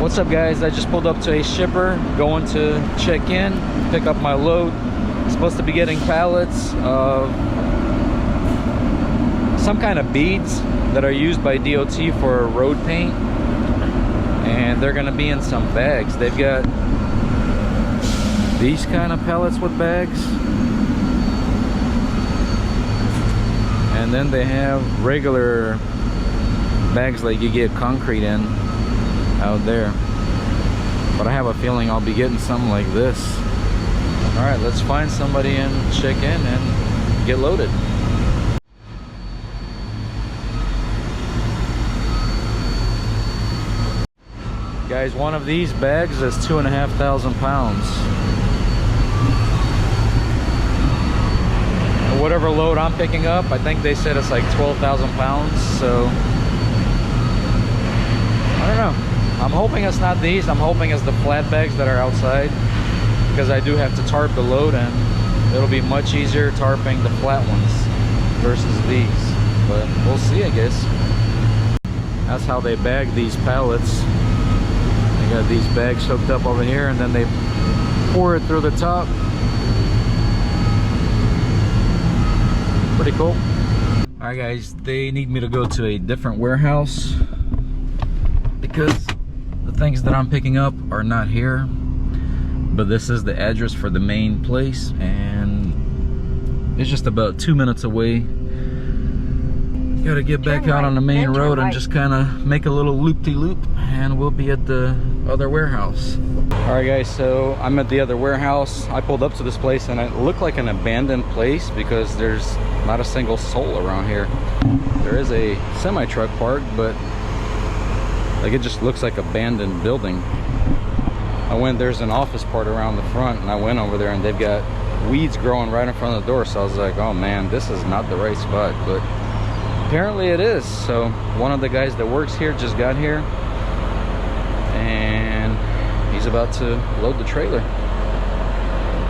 What's up, guys? I just pulled up to a shipper, going to check in, pick up my load. Supposed to be getting pallets of some kind of beads that are used by DOT for road paint, and they're gonna be in some bags. They've got these kind of pallets with bags, and then they have regular bags like you get concrete in out there. But I have a feeling I'll be getting something like this. All right, let's find somebody and check in and get loaded. Guys, one of these bags is 2,500 pounds. Whatever load I'm picking up, I think they said it's like 12,000 pounds, so I don't know. I'm hoping it's not these. I'm hoping it's the flat bags that are outside, because I do have to tarp the load, and it'll be much easier tarping the flat ones versus these. But we'll see, I guess. That's how they bag these pallets. They got these bags hooked up over here, and then they pour it through the top. Pretty cool. All right, guys, they need me to go to a different warehouse because the things that I'm picking up are not here. But this is the address for the main place, and it's just about 2 minutes away. Gotta get back out on the main road and just kind of make a little loop-de-loop, and we'll be at the other warehouse. All right, guys, so I'm at the other warehouse. I pulled up to this place and it looked like an abandoned place because there's not a single soul around here. There is a semi-truck parked, but like it just looks like abandoned building. There's an office part around the front, and I went over there and they've got weeds growing right in front of the door. So I was like, oh man, this is not the right spot, but apparently it is. So one of the guys that works here just got here, and he's about to load the trailer.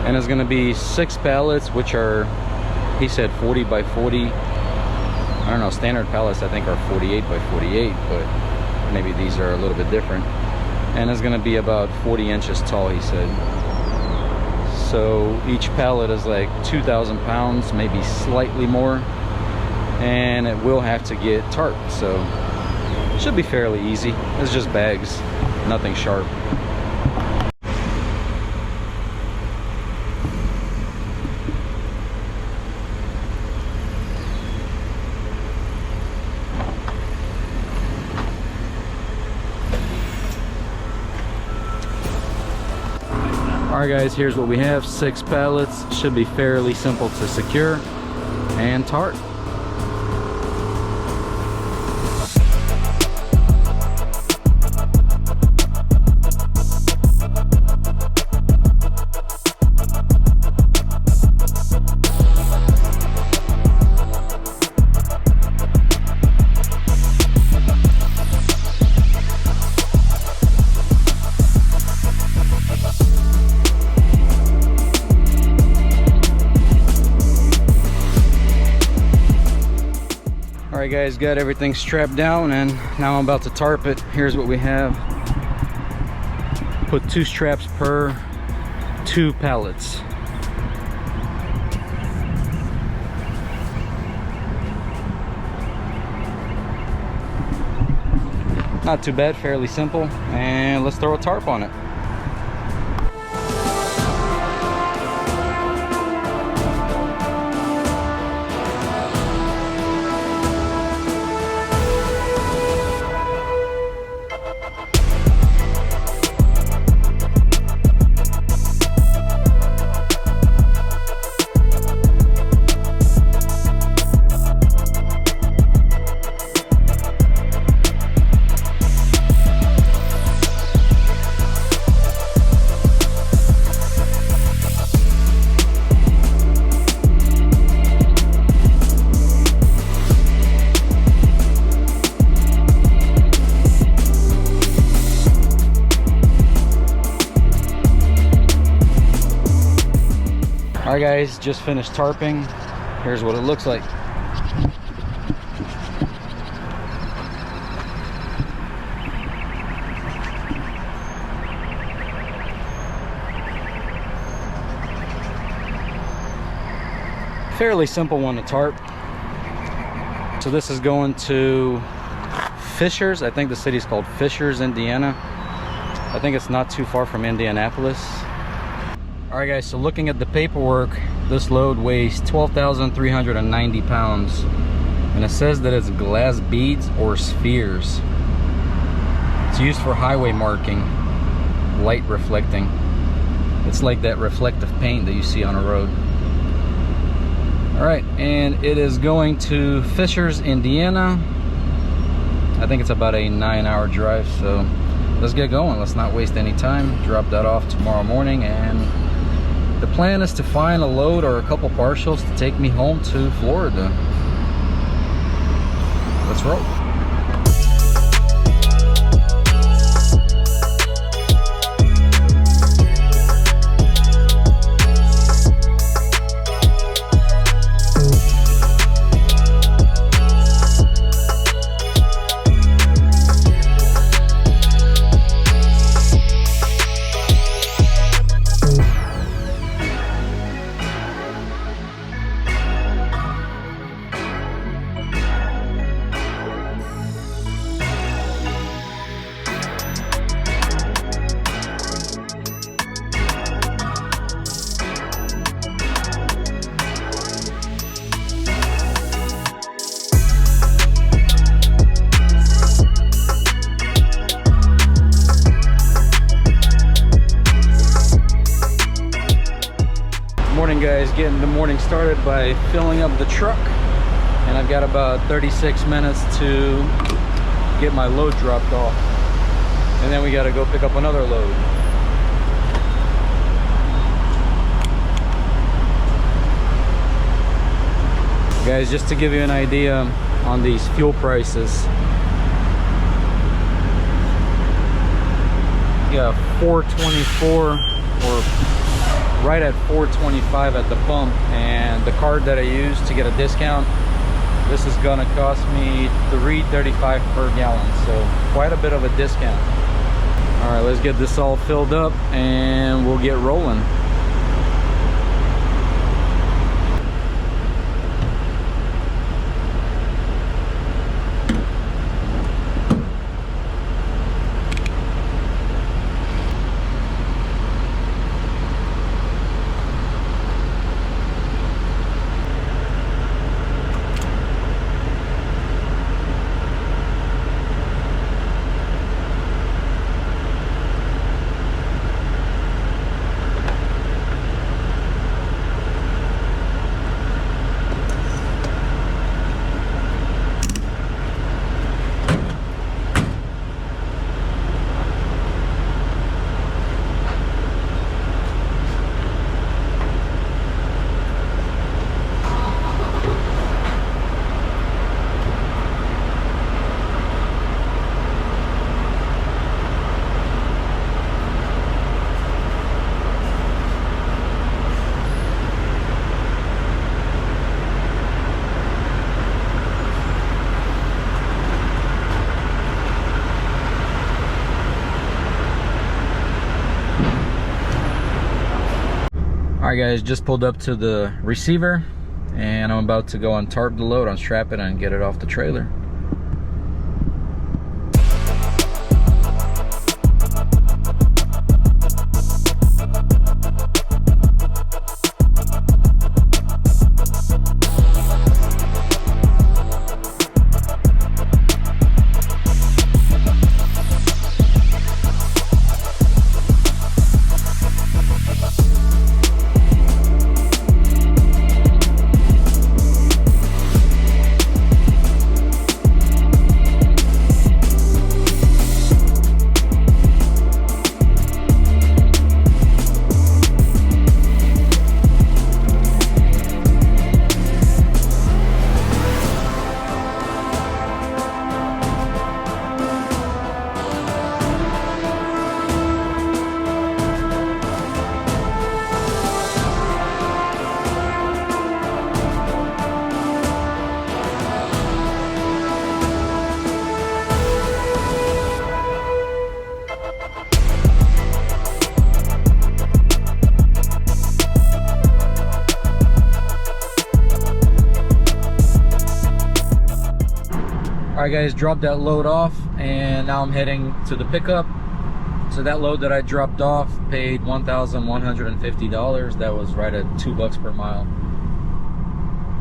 And it's gonna be 6 pallets, which are, he said 40 by 40. I don't know, standard pallets I think are 48 by 48, but maybe these are a little bit different. And it's gonna be about 40 inches tall, he said. So each pallet is like 2,000 pounds, maybe slightly more. And it will have to get tarped, so it should be fairly easy. It's just bags, nothing sharp. All right, guys, here's what we have. 6 pallets. Should be fairly simple to secure and tarp. Alright, guys, got everything strapped down, and now I'm about to tarp it. Here's what we have. Put 2 straps per 2 pallets. Not too bad, fairly simple, and let's throw a tarp on it. Alright, guys, just finished tarping. Here's what it looks like. fairly simple one to tarp. So this is going to Fishers. I think the city's called Fishers, Indiana. I think it's not too far from Indianapolis. All right guys, so looking at the paperwork, this load weighs 12,390 pounds. And it says that it's glass beads or spheres. It's used for highway marking, light reflecting. It's like that reflective paint that you see on a road. All right, and it is going to Fishers, Indiana. I think it's about a 9-hour drive, so let's get going. Let's not waste any time. Drop that off tomorrow morning, and the plan is to find a load or a couple partials to take me home to Florida. Let's roll. Guys, getting the morning started by filling up the truck, and I've got about 36 minutes to get my load dropped off, and then we got to go pick up another load. Guys, just to give you an idea on these fuel prices, yeah, $4.24 or right at $4.25 at the pump, and the card that I used to get a discount, this is gonna cost me $3.35 per gallon, so quite a bit of a discount. All right, let's get this all filled up and we'll get rolling. Alright guys, just pulled up to the receiver and I'm about to go and tarp the load, unstrap it and get it off the trailer. Alright guys, dropped that load off and now I'm heading to the pickup. So that load that I dropped off paid $1,150. That was right at $2 per mile.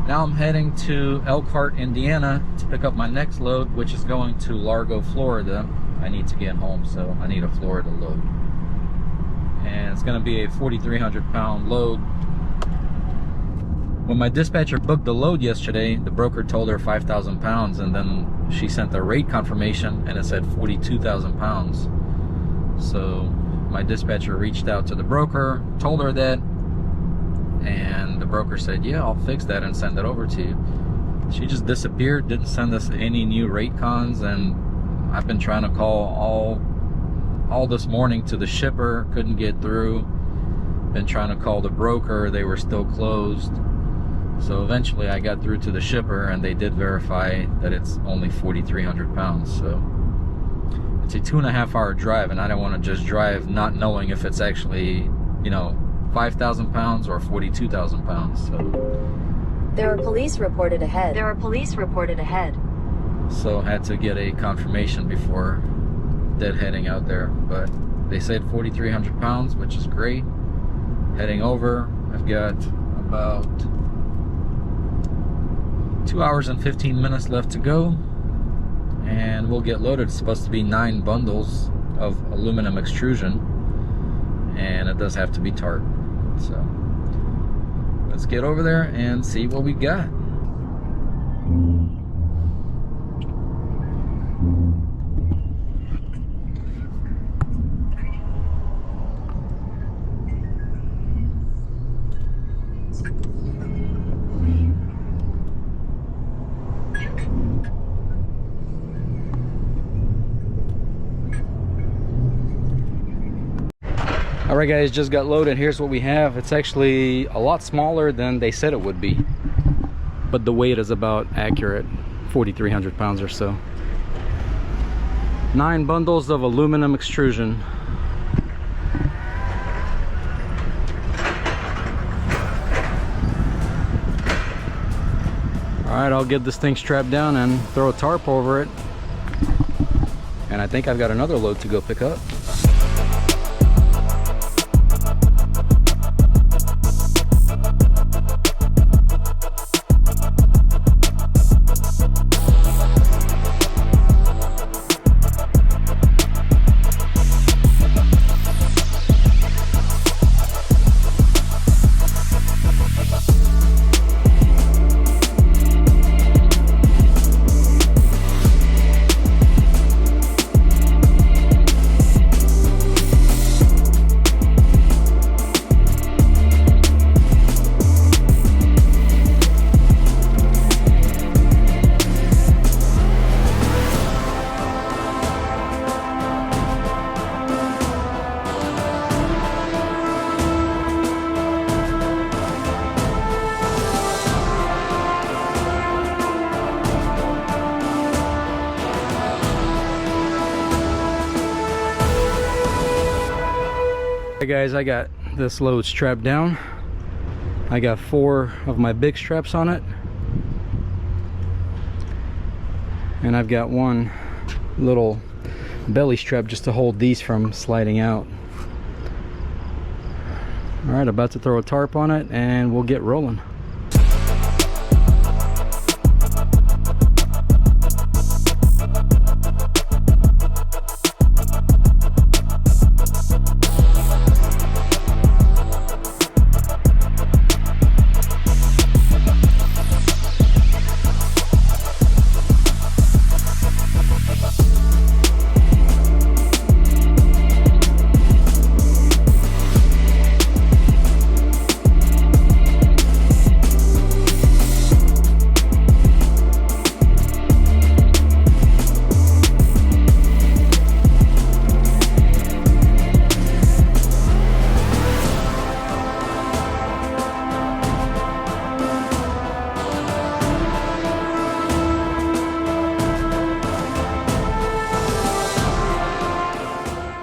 Now I'm heading to Elkhart, Indiana to pick up my next load, which is going to Largo, Florida. I need to get home, so I need a Florida load. And it's gonna be a 4,300 pound load. When my dispatcher booked the load yesterday, the broker told her 5,000 pounds, and then she sent a rate confirmation and it said 42,000 pounds. So my dispatcher reached out to the broker, told her that, and the broker said, yeah, I'll fix that and send it over to you. She just disappeared, didn't send us any new rate cons, and I've been trying to call all this morning to the shipper, couldn't get through. Been trying to call the broker, they were still closed. So eventually I got through to the shipper and they did verify that it's only 4,300 pounds. So it's a 2.5 hour drive, and I don't want to just drive not knowing if it's actually, you know, 5,000 pounds or 42,000 pounds. So there are police reported ahead. There are police reported ahead. So I had to get a confirmation before deadheading out there. But they said 4,300 pounds, which is great. Heading over, I've got about 2 hours and 15 minutes left to go, and we'll get loaded. It's supposed to be 9 bundles of aluminum extrusion, and it does have to be tarp. So let's get over there and see what we got. Alright guys, just got loaded. Here's what we have. It's actually a lot smaller than they said it would be, but the weight is about accurate, 4,300 pounds or so. 9 bundles of aluminum extrusion. Alright, I'll get this thing strapped down and throw a tarp over it, and I think I've got another load to go pick up. Hey guys, I got this load strapped down. I got 4 of my big straps on it, and I've got 1 little belly strap just to hold these from sliding out. All right, about to throw a tarp on it and we'll get rolling.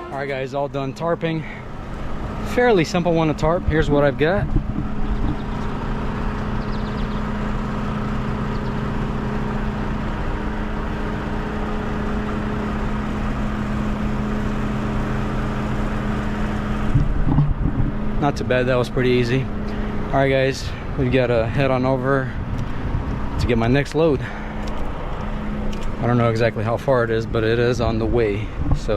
Alright guys, all done tarping. Fairly simple one to tarp. Here's what I've got. not too bad. That was pretty easy. All right, guys, we gotta head on over to get my next load. I don't know exactly how far it is, but it is on the way. So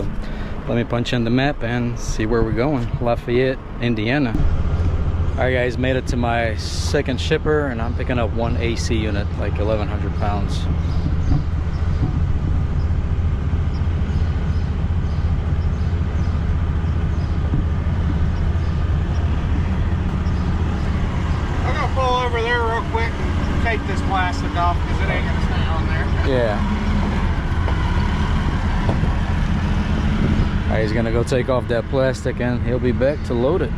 let me punch in the map and see where we're going. Lafayette, Indiana. All right, guys, made it to my second shipper, and I'm picking up one AC unit, like 1,100 pounds. I'm gonna pull over there real quick and take this plastic off because it ain't gonna stay on there. Yeah. All right, he's gonna go take off that plastic and he'll be back to load it.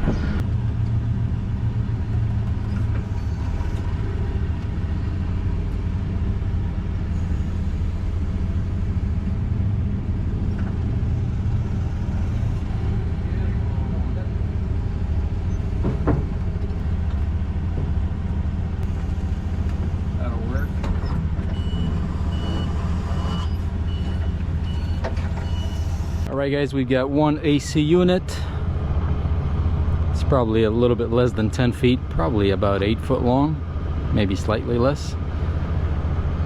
Alright, guys, we got one AC unit. It's probably a little bit less than 10 feet, probably about 8 foot long, maybe slightly less.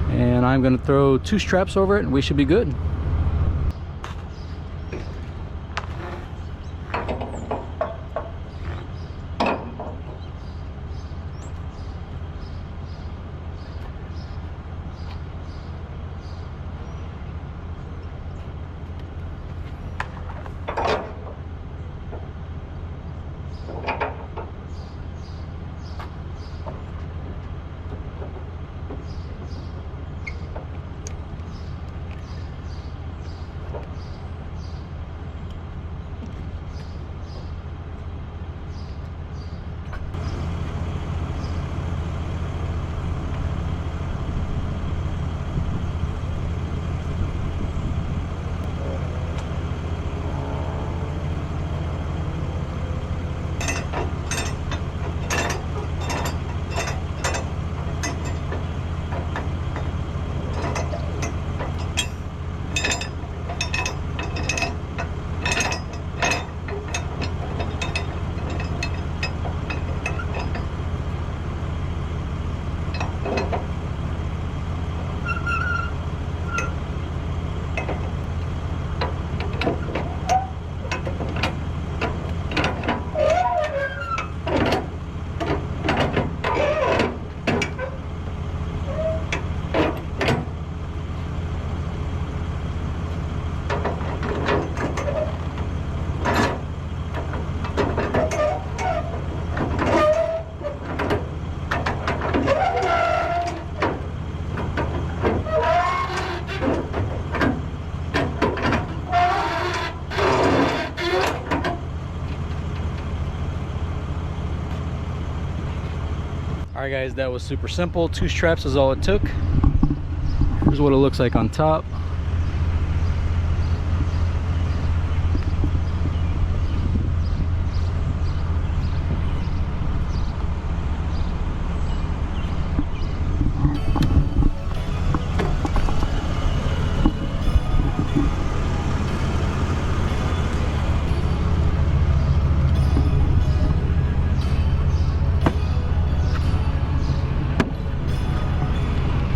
And I'm gonna throw 2 straps over it and we should be good. Alright, guys, that was super simple. 2 straps is all it took. Here's what it looks like on top.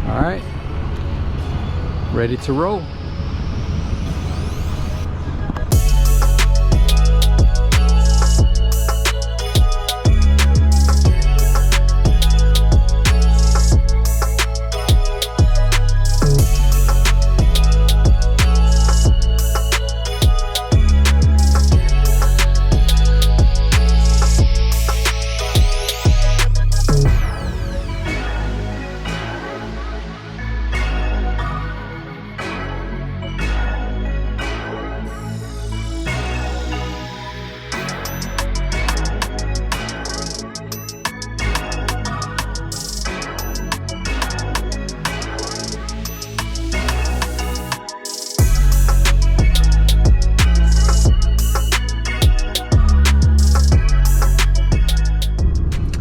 Alright, ready to roll.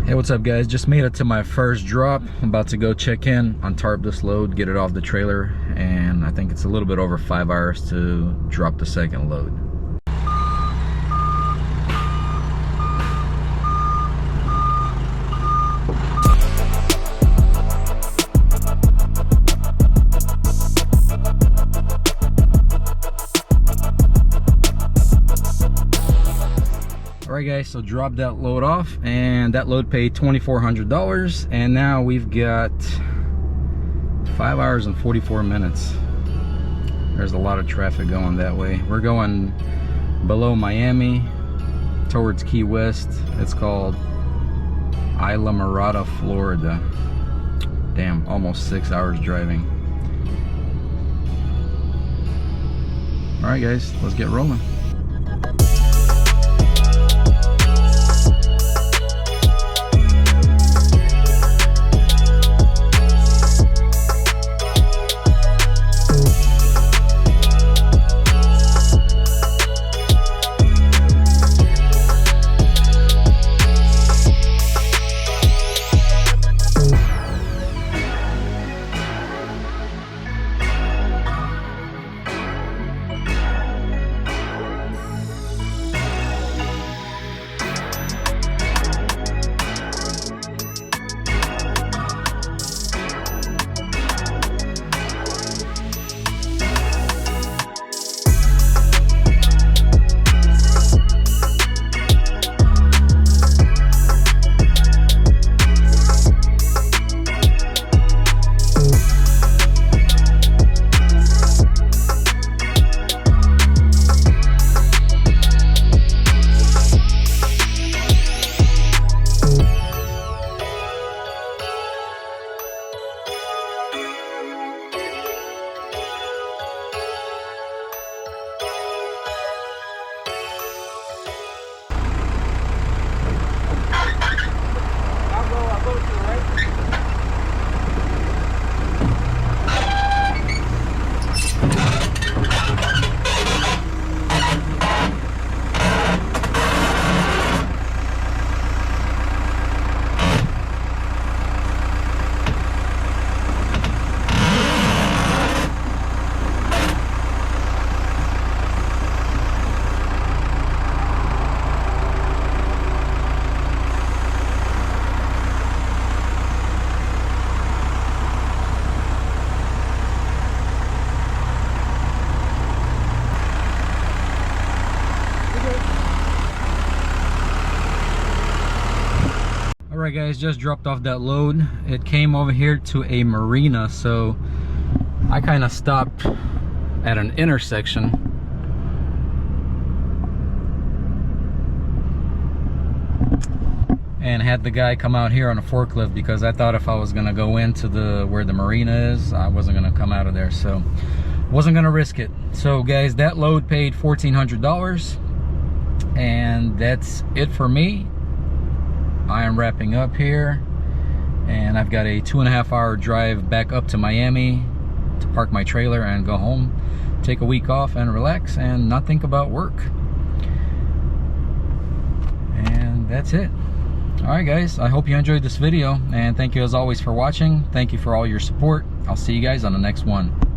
Hey, what's up, guys? Just made it to my first drop. I'm about to go check in, untarp this load, get it off the trailer, and I think it's a little bit over 5 hours to drop the second load. Alright guys, so dropped that load off, and that load paid $2,400, and now we've got 5 hours and 44 minutes. There's a lot of traffic going that way. We're going below Miami towards Key West. It's called Isla Mirada, Florida. Damn, almost 6 hours driving. Alright guys, let's get rolling. Alright guys, just dropped off that load. It came over here to a marina, so I kind of stopped at an intersection. And had the guy come out here on a forklift, because I thought if I was gonna go into where the marina is, I wasn't gonna come out of there, so wasn't gonna risk it. So guys, that load paid $1,400, and that's it for me. I am wrapping up here, and I've got a 2.5 hour drive back up to Miami to park my trailer and go home, take a week off and relax and not think about work. And that's it. Alright guys, I hope you enjoyed this video, and thank you as always for watching. Thank you for all your support. I'll see you guys on the next one.